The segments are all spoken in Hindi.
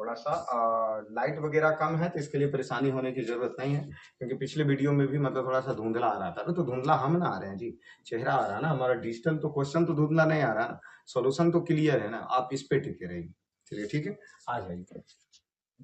थोड़ा सा लाइट वगैरह कम है तो इसके लिए परेशानी होने की जरूरत नहीं है, क्योंकि पिछले वीडियो में भी मतलब थोड़ा सा धुंधला आ रहा था ना, तो धुंधला हम ना आ रहे हैं जी, चेहरा आ रहा है ना हमारा डिजिटल, तो क्वेश्चन तो धुंधला नहीं आ रहा, सोल्यूशन तो क्लियर है ना, आप इस पे टिके रहिए। चलिए ठीक है, आ जाइए।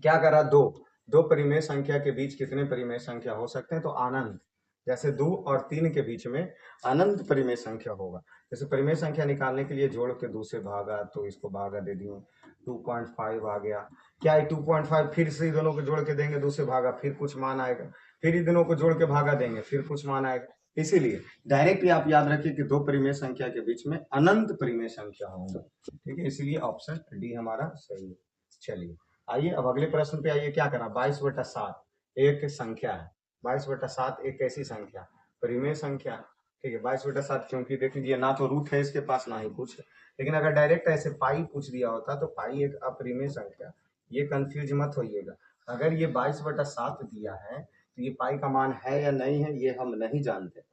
क्या करा, दो दो परिमेय संख्या के बीच कितने परिमेय संख्या हो सकते हैं, तो अनंत। जैसे 2 और 3 के बीच में अनंत परिमेय संख्या होगा। जैसे परिमेय संख्या निकालने के लिए जोड़ के 2 से भागा, तो इसको भागा दे दिए, 2.5 आ गया। क्या है 2.5, फिर से दोनों को जोड़ के देंगे, 2 से भागा, फिर कुछ मान आएगा, फिर इन दोनों को जोड़ के भागा देंगे, फिर कुछ मान आएगा। इसीलिए डायरेक्टली आप याद रखिए कि दो परिमेय संख्या के बीच में अनंत परिमेय संख्या होंगे। ठीक है, इसीलिए ऑप्शन डी हमारा सही है। चलिए आइए अब अगले प्रश्न पे आइए। क्या करना, 22/7 एक संख्या है। 22/7 एक ऐसी संख्या, परिमेय संख्या। ठीक है, 22/7, क्योंकि देख लीजिए ना तो रूट है इसके पास ना ही कुछ है, लेकिन अगर डायरेक्ट ऐसे पाई पूछ दिया होता तो पाई एक अपरिमेय संख्या, ये कंफ्यूज मत होइएगा। अगर ये 22/7 दिया है तो ये पाई का मान है या नहीं है ये हम नहीं जानते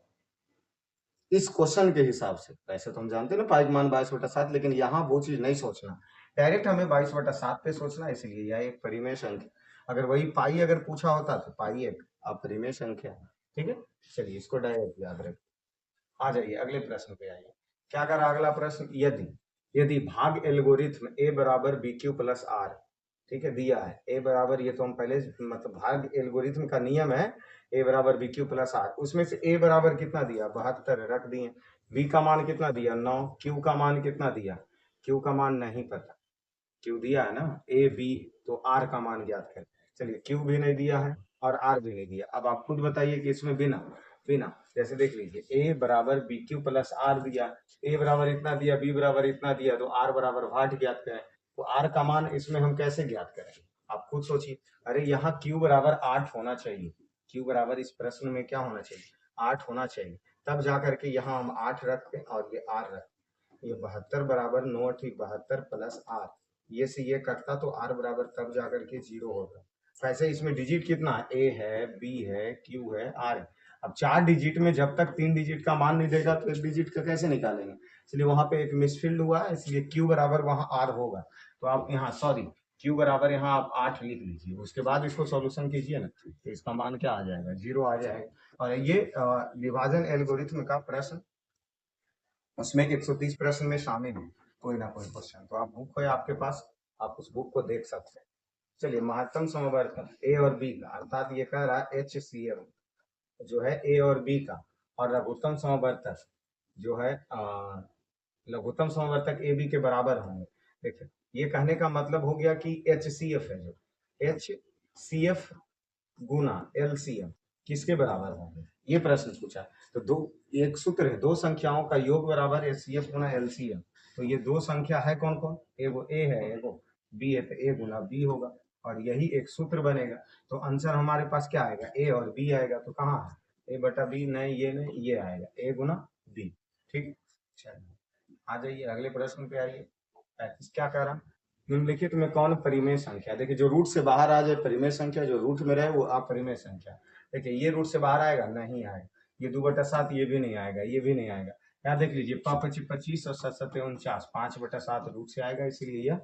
इस क्वेश्चन के हिसाब से। वैसे तो हम जानते हैं ना पाई का मान 22/7, लेकिन यहाँ वो चीज नहीं सोचना, डायरेक्ट हमें 22/7 पे सोचना, इसलिए यह एक परिमेय संख्या। अगर वही पाई अगर पूछा होता तो पाई एक अपरिमेय संख्या। ठीक है, चलिए इसको डायरेक्ट याद रखिए। आ जाइए अगले प्रश्न पे आइए। क्या करा अगला प्रश्न, यदि यदि भाग एल्गोरिथ्म a बराबर बी क्यू प्लस आर, ठीक है, दिया है a बराबर, ये तो हम पहले मतलब भाग एल्गोरिथ्म का नियम है a बराबर बी क्यू प्लस आर, उसमें से a बराबर कितना दिया, 72 रख दिए, b का मान कितना दिया 9, q का मान कितना दिया, q का मान नहीं पता, q दिया है ना a b, तो r का मान ज्ञात करें। चलिए q भी नहीं दिया है और r भी नहीं दिया, अब आप खुद बताइए कि इसमें बिना बिना जैसे देख लीजिए a बराबर बी क्यू प्लस आर दिया, a बराबर इतना दिया, b बराबर इतना दिया, तो r बराबर 8 ज्ञात करें। तो r का मान इसमें हम कैसे ज्ञात करें, आप खुद सोचिए। अरे यहाँ q बराबर 8 होना चाहिए, q बराबर इस प्रश्न में क्या होना चाहिए, 8 होना चाहिए, तब जाकर के यहाँ हम 8 रखते हैं और ये r रखते, ये 72 बराबर 9 ठीक 72 प्लस r, ये से ये कटता तो r बराबर तब जाकर के 0 होगा। वैसे इसमें डिजिट कितना है, a है, b है, q है, r है। अब 4 डिजिट में जब तक 3 डिजिट का मान नहीं देगा तो 1 डिजिट का कैसे निकालेंगे, इसलिए वहां पे एक मिसफिल्ड हुआ है, इसलिए q बराबर वहां r होगा। तो आप यहाँ सॉरी q बराबर यहाँ आप 8 लिख लीजिए, उसके बाद इसको सॉल्यूशन कीजिए ना, तो इसका मान क्या आ जाएगा, 0 आ जाएगा। और ये विभाजन एल्गोरिथ्म का प्रश्न, उसमें 130 प्रश्न में शामिल है कोई ना कोई क्वेश्चन, तो आप बुक है आपके पास, आप उस बुक को देख सकते हैं। चलिए महत्तम समवर्तन ए और बी का, अर्थात ये कह रहा है HCl जो है ए और बी का, और लघुत्तम समवर्तक जो है लघुत्तम समवर्तक ए बी के बराबर होंगे। देखिए ये कहने का मतलब हो गया कि HCF है, जो HCF गुना LCM किसके बराबर होंगे, ये प्रश्न पूछा। तो दो, एक सूत्र है, दो संख्याओं का योग बराबर HCF गुना LCM, तो ये दो संख्या है कौन कौन, एगो ए है एगो बी है, तो ए गुना बी होगा, और यही एक सूत्र बनेगा। तो आंसर हमारे पास क्या आएगा, ए और बी आएगा, तो कहाँ है, ए बटा बी, नहीं ये नहीं, ये आएगा ए गुना बी। ठीक, चलिए आ जाइए अगले प्रश्न पे आइए। 35 क्या कह रहा, निम्नलिखित में कौन परिमेय संख्या, देखिए जो रूट से बाहर आ जाए परिमेय संख्या, जो रूट में रहे वो अपरिमेय संख्या। देखिए ये रूट से बाहर आएगा, नहीं आएगा, ये 2/7 ये भी नहीं आएगा, ये भी नहीं आएगा। यहाँ देख लीजिए 25 और 7 49, 5/7 रूट से आएगा, इसीलिए यह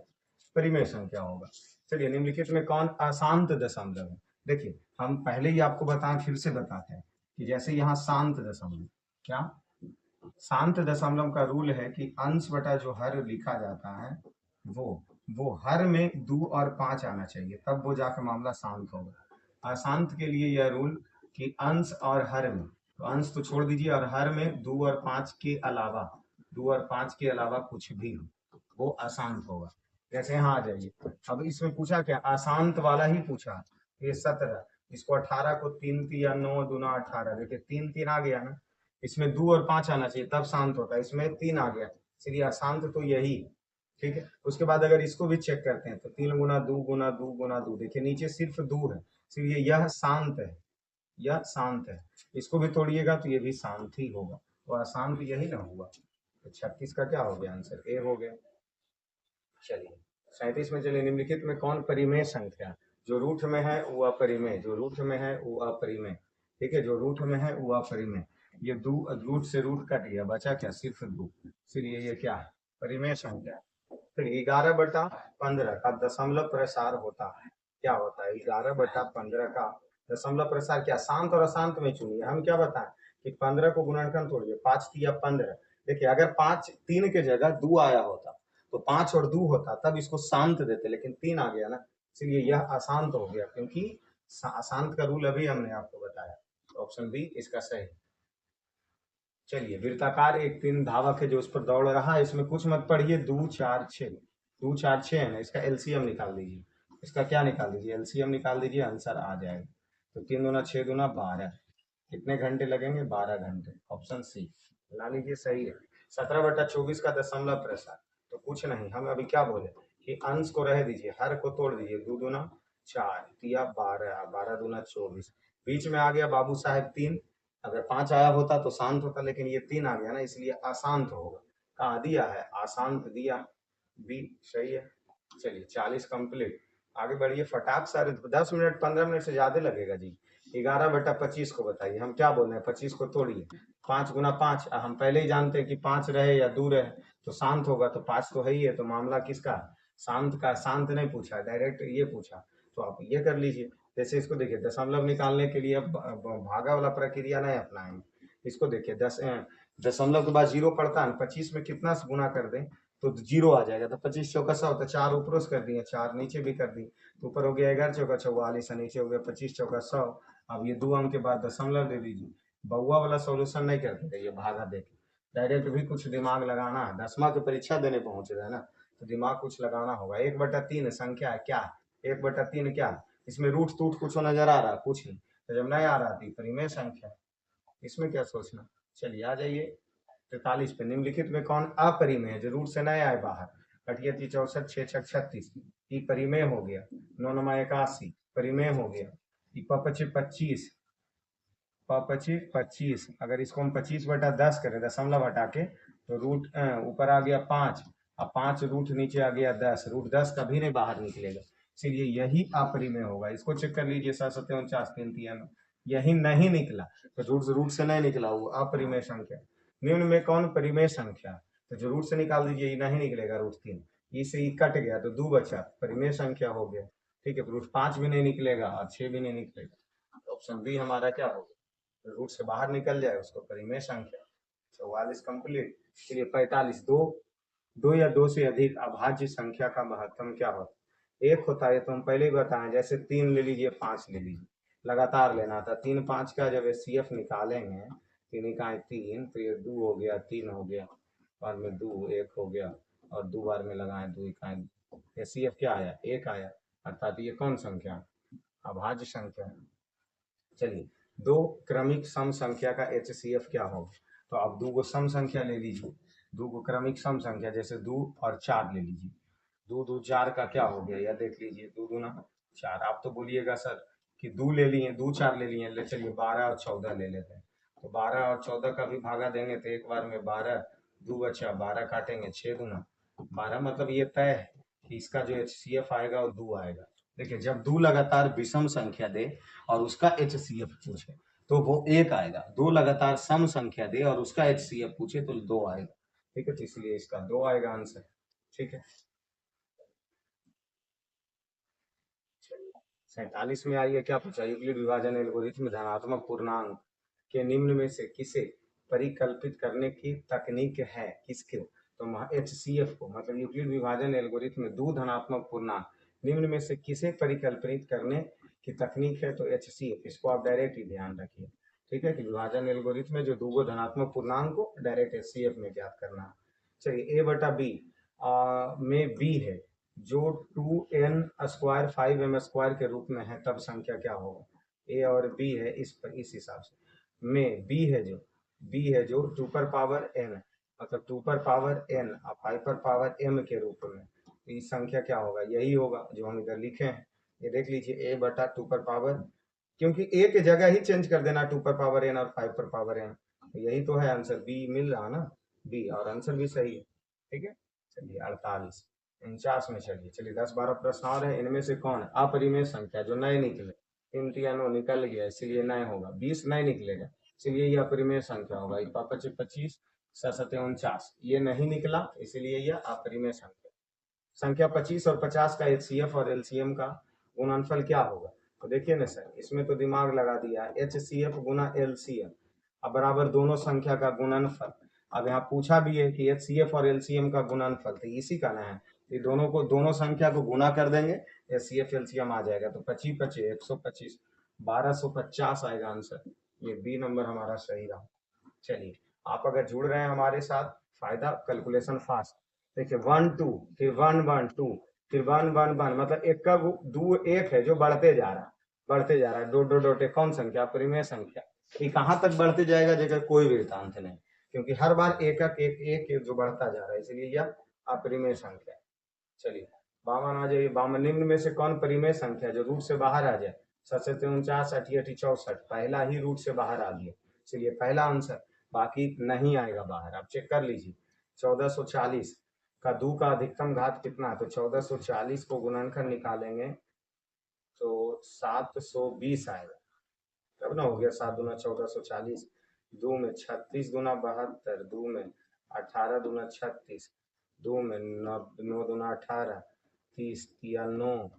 परिमेय संख्या होगा। चलिए निम्नलिखित में कौन अशांत दशमलव है, देखिए हम पहले ही आपको बताएं, फिर से बताते हैं कि जैसे यहाँ शांत दशमलव, क्या शांत दशमलव का रूल है कि अंश बटा जो हर लिखा जाता है वो हर में 2 और 5 आना चाहिए, तब वो जाकर मामला शांत होगा। अशांत के लिए यह रूल कि अंश और हर में, तो अंश तो छोड़ दीजिए, और हर में 2 और 5 के अलावा, 2 और 5 के अलावा कुछ भी हो वो अशांत होगा। जैसे यहाँ आ जाइए, अब इसमें पूछा क्या, अशांत वाला ही पूछा, ये 17, इसको 18 को 3 या 9 दूना 18, देखिए 3 3 आ गया ना, इसमें 2 और 5 आना चाहिए तब शांत होता है, इसमें 3 आ गया, इसलिए अशांत तो यही। ठीक है, उसके बाद अगर इसको भी चेक करते हैं तो 3 गुना 2 गुना 2 गुना 2, देखिए नीचे सिर्फ 2 है, इसलिए यह शांत है, यह शांत है। इसको भी तोड़िएगा तो ये भी शांत ही होगा, तो अशांत यही ना हुआ। तो 36 का क्या हो गया आंसर, ए हो गया। चलिए 37 में, चलिए निम्नलिखित में कौन परिमेय संख्या, जो रूट में है वो अपरिमेय, जो रूट में है वो अपरिमेय। ठीक है, जो रूट में है वो अपरिमेय, ये रूट से रूट कट गया, बचा क्या, सिर्फ 2, इसलिए ये क्या है, परिमेय संख्या। फिर 11/15 का दशमलव प्रसार होता है, क्या होता है? 11/15 का दशमलव प्रसार क्या? शांत और अशांत में चुनिए। हम क्या बताएं कि 15 को गुणनखंड तोड़िए, 5 तिया 15। देखिए अगर 5 3 के जगह 2 आया होता तो 5 और 2 होता, तब इसको शांत देते, लेकिन 3 आ गया ना, इसलिए यह अशांत हो गया, क्योंकि अशांत का रूल अभी हमने आपको बताया। तो ऑप्शन बी इसका सही। चलिए, वृत्ताकार एक तीन धावक है जो उस पर दौड़ रहा है, इसमें कुछ मत पढ़िए। 2 4 6, 2 4 6 है ना, इसका एलसीएम निकाल दीजिए। इसका क्या निकाल दीजिए? एलसीएम निकाल दीजिए, आंसर आ जाएगा। तो 3 दूना 6 दूना 12, कितने घंटे लगेंगे? 12 घंटे। ऑप्शन सी ला लीजिए, सही है। 17/24 का दशमलव प्रसार, तो कुछ नहीं, हम अभी क्या बोले कि अंश को रह दीजिए, हर को तोड़ दीजिए। 2 दूना 4 तिया 12, 12 दूना 24, बीच में आ गया बाबू साहेब 3। अगर 5 आया होता तो शांत होता, लेकिन ये 3 आ गया ना, इसलिए अशांत होगा। कहा दिया है? अशांत दिया, बी सही है। चलिए 40 कंप्लीट। आगे बढ़िए फटाक सारे, 10 मिनट 15 मिनट से ज्यादा लगेगा जी। 11/25 को बताइए, हम क्या बोल रहे हैं? 25 को तोड़िए, 5 गुना 5, हम पहले ही जानते हैं कि 5 रहे या 2 रहे तो शांत होगा, तो 5 तो है ही है, तो मामला किसका? शांत का। शांत नहीं पूछा, डायरेक्ट ये पूछा, तो आप ये कर लीजिए। जैसे इसको देखिए, दशमलव निकालने के लिए अब भागा वाला प्रक्रिया नहीं अपनाएंगे। इसको देखिए, 10 दशमलव के बाद जीरो पड़ता है, 25 में कितना से गुना कर दें तो जीरो आ जाएगा। तो 25 चौका 100, तो 4 ऊपर से कर दिए, 4 नीचे भी कर दी, तो ऊपर हो गया 11 चौका 44, नीचे हो गया 25 चौका 100। अब ये 2 अंक के बाद दशमलव दे दीजिए। बउआ वाला सॉल्यूशन नहीं करते, ये भागा देके डायरेक्ट भी कुछ दिमाग लगाना है, 10वां की परीक्षा देने पहुंच रहे हैं ना, तो दिमाग कुछ लगाना होगा। 1/3 संख्या है क्या? 1/3 क्या? इसमें रूट टूट कुछ नजर आ रहा? कुछ नहीं। तो जब नहीं आ रहा थी परिमेय संख्या, इसमें क्या सोचना। चलिए आ जाइए 43 पे। निम्नलिखित में कौन अपरिमेय है जो रूट से नहीं आए बाहर? 38 64 6 6 36, ई परिमेय हो गया। 9 9 81 परिमेय हो गया। ई पपचे 25, पपचे 25, अगर इसको हम 25/10 करें दशमलव हटा के, तो रूट ऊपर आ गया 5, अब 5 रूट नीचे आ गया 10, रूट 10 कभी नहीं बाहर निकलेगा, इसलिए यही अपरिमेय होगा। इसको चेक कर लीजिए, 7 7 49 3 3, यही नहीं निकला, तो रूट रूट से नहीं निकला, वो अपरिमेय संख्या। निम्न में कौन परिमेय संख्या? तो जो रूट से निकाल दीजिए, ये नहीं निकलेगा, रूट 3, इससे ये कट गया तो 2 बचा, परिमेय संख्या हो गया। ठीक है, रूट 5 भी नहीं निकलेगा और 6 भी नहीं निकलेगा। ऑप्शन बी हमारा क्या होगा? रूट से बाहर निकल जाए उसको परिमेय संख्या। 44 कंप्लीट। चलिए 45, दो दो या दो से अधिक अभाज्य संख्या का महत्तम क्या होता है? एक होता है, तो हम पहले ही बताएं, जैसे 3 ले लीजिए, 5 ले लीजिए, लगातार लेना था। 3 5 का जब एचसीएफ निकालेंगे, 3 इकाई 3, तो ये 2 हो गया, 3 हो गया, बाद में 2 1 हो गया, और 2 बार में लगाए 2 इकाई, एचसीएफ क्या आया? 1 आया, अर्थात ये कौन संख्या? अभाज्य संख्या। चलिए, दो क्रमिक सम संख्या का एचसीएफ क्या होगा? तो आप दो को सम संख्या ले लीजिए, दो को क्रमिक सम संख्या, जैसे 2 और 4 ले लीजिए। 2 2 4 का क्या हो गया, या देख लीजिए, 2 दूना 4। आप तो बोलिएगा सर कि 2 ले लिए, 2 4 ले लिए, ले चलिए 12 और 14 ले लेते हैं। तो 12 और 14 का भी भागा देंगे तो एक बार में 12, 2 बचा, 12 काटेंगे 6 दूना 12, मतलब ये तय है कि इसका जो एचसीएफ आएगा वो 2 आएगा। देखिए, जब 2 लगातार विषम संख्या दे और उसका एचसीएफ पूछे तो वो 1 आएगा, 2 लगातार सम संख्या दे और उसका एचसीएफ पूछे तो 2 आएगा। ठीक है, तो इसलिए इसका 2 आएगा आंसर। ठीक है, 47 में आइए, क्या पूछा? यूक्लिड विभाजन एल्गोरिथम धनात्मक पूर्णांक के निम्न में से किसे परिकल्पित करने की तकनीक है? किसके? तो एचसीएफ को, मतलब यूक्लिड विभाजन एल्गोरिथम में 2 धनात्मक पूर्णांक निम्न में से किसे परिकल्पित करने की तकनीक है? तो एचसीएफ। इसको आप डायरेक्ट ही ध्यान रखिए। ठीक है, कि विभाजन एल्गोरिथम में जो 2 धनात्मक पूर्णांक को डायरेक्ट एचसीएफ में ज्ञात करना है। चलिए, ए बटा बी में बी है जो 2n² 5m² के रूप में है, तब संख्या क्या होगा? ए और बी है, इस हिसाब से में बी है जो 2 पर पावर n, मतलब 2 पर पावर n और 5 पर पावर m के रूप में, तो इस संख्या क्या होगा? यही होगा जो हम इधर लिखे हैं। ये देख लीजिए, a बटा 2 पर पावर, क्योंकि a के जगह ही चेंज कर देना, 2 पर पावर n और 5 पर पावर n, तो यही तो है आंसर। बी मिल रहा ना, बी, और आंसर भी सही है। ठीक है, चलिए 48 49 में चलिए। चलिए 10 12 प्रश्न और है, इनमें से कौन अपरिमेय संख्या जो नए निकले? 3 3 निकल गया, इसलिए नए होगा। 20 नहीं निकलेगा, इसलिए यह अपरिमेय संख्या होगा। 25 25 7 7 49, ये नहीं निकला, इसलिए यह अपरिमेय संख्या। संख्या 25 और 50 का HCF और LCM का गुणनफल क्या होगा? तो देखिए ना सर, इसमें तो दिमाग लगा दिया, HCF गुना LCM अब बराबर दोनों संख्या का गुणनफल। अब यहाँ पूछा भी है कि HCF और LCM का गुणनफल, तो इसी का ना है, ये दोनों को, दोनों संख्या को गुना कर देंगे, HCF LCM आ जाएगा। तो 25 25 125 1250 आएगा आंसर। ये बी नंबर हमारा सही रहा। चलिए, आप अगर जुड़ रहे हैं हमारे साथ, फायदा कैलकुलेशन फास्ट। देखिए 1 2 फिर 1 1 2 फिर 1 1 1, मतलब एक का दो एक है जो बढ़ते जा रहा है, बढ़ते जा रहा है। दो दो डोटे कौन संख्या? परिमेय संख्या। ये कहाँ तक बढ़ते जाएगा जगह कोई वृत्तांत नहीं, क्योंकि हर बार एक एक जो बढ़ता जा रहा है, इसलिए यह अपरिमेय संख्या। चलिए बावन आ जाइए। बावन निम्न में से कौन परिमेय संख्या जो रूट से बाहर आ जाए? 749 88 64, पहला ही रूट से बाहर आ गया, चलिए पहला आंसर, बाकी नहीं आएगा बाहर। आप चेक कर लीजिए। 1440 का दो का अधिकतम घात कितना? तो 1440 को गुणनखंड निकालेंगे तो 720 आएगा। तब ना हो गया 7 दूना 1440, दो में 36 दूना 72, दो में 18 दूना 36, दो में 9 दूना 18, 30 तिया 9,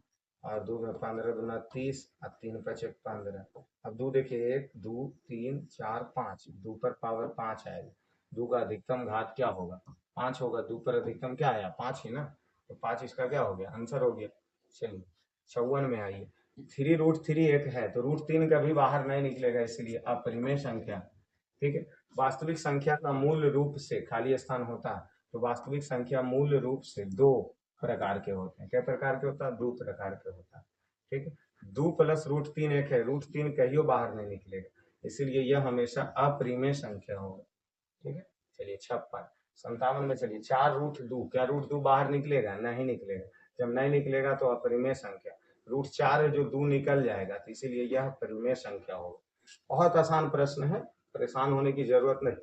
और दो में 15 दूना 30, और 3 पचे 15। अब दो देखिए, 1 2 3 4 5, दो पर पावर 5 आएगा। दो का अधिकतम घात क्या होगा? 5 होगा। दो पर अधिकतम क्या आया? 5 ही ना, तो 5 इसका क्या हो गया? आंसर हो गया। चलिए 54 में आइए। 3√3 एक है, तो √3 कभी बाहर नहीं निकलेगा, इसलिए अपरिमेय संख्या। ठीक है, वास्तविक संख्या का मूल रूप से खाली स्थान होता है, तो वास्तविक संख्या मूल रूप से दो प्रकार के होते हैं। क्या प्रकार के होता है? दो प्रकार के होता है। ठीक है, 2 प्लस √3 एक है, √3 कहियो बाहर नहीं निकलेगा, इसीलिए यह हमेशा अपरिमेय संख्या होगा। ठीक है, चलिए 56 57 में। चलिए 4√2, क्या √2 बाहर निकलेगा? नहीं निकलेगा। जब नहीं निकलेगा तो अपरिमेय संख्या। √4 है जो 2 निकल जाएगा, तो इसीलिए यह परिमेय संख्या होगा। बहुत आसान प्रश्न है, परेशान होने की जरूरत नहीं।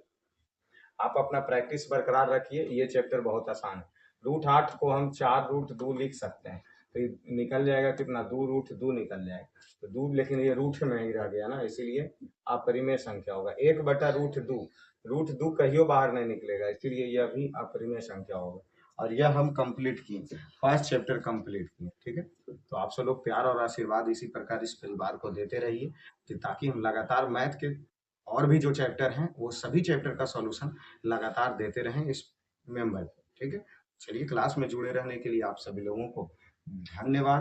आप अपना प्रैक्टिस बरकरार रखिए, ये चैप्टर बहुत आसान है। √8 को हम 4√2 लिख सकते हैं, तो निकल जाएगा कितना? 2√2 निकल जाएगा। तो 2, लेकिन ये रूट में ही रह गया ना, इसीलिए अपरिमेय संख्या होगा। 1/√2, √2 कहियो बाहर नहीं निकलेगा, इसलिए यह भी अपरिमेय संख्या होगा। और यह हम कंप्लीट किए, फर्स्ट चैप्टर कंप्लीट किए। ठीक है, तो आप सब लोग प्यार और आशीर्वाद इसी प्रकार इस परिवार को देते रहिए, ताकि हम लगातार मैथ के और भी जो चैप्टर हैं वो सभी चैप्टर का सॉल्यूशन लगातार देते रहें इस मेंबर को। ठीक है, चलिए क्लास में जुड़े रहने के लिए आप सभी लोगों को धन्यवाद।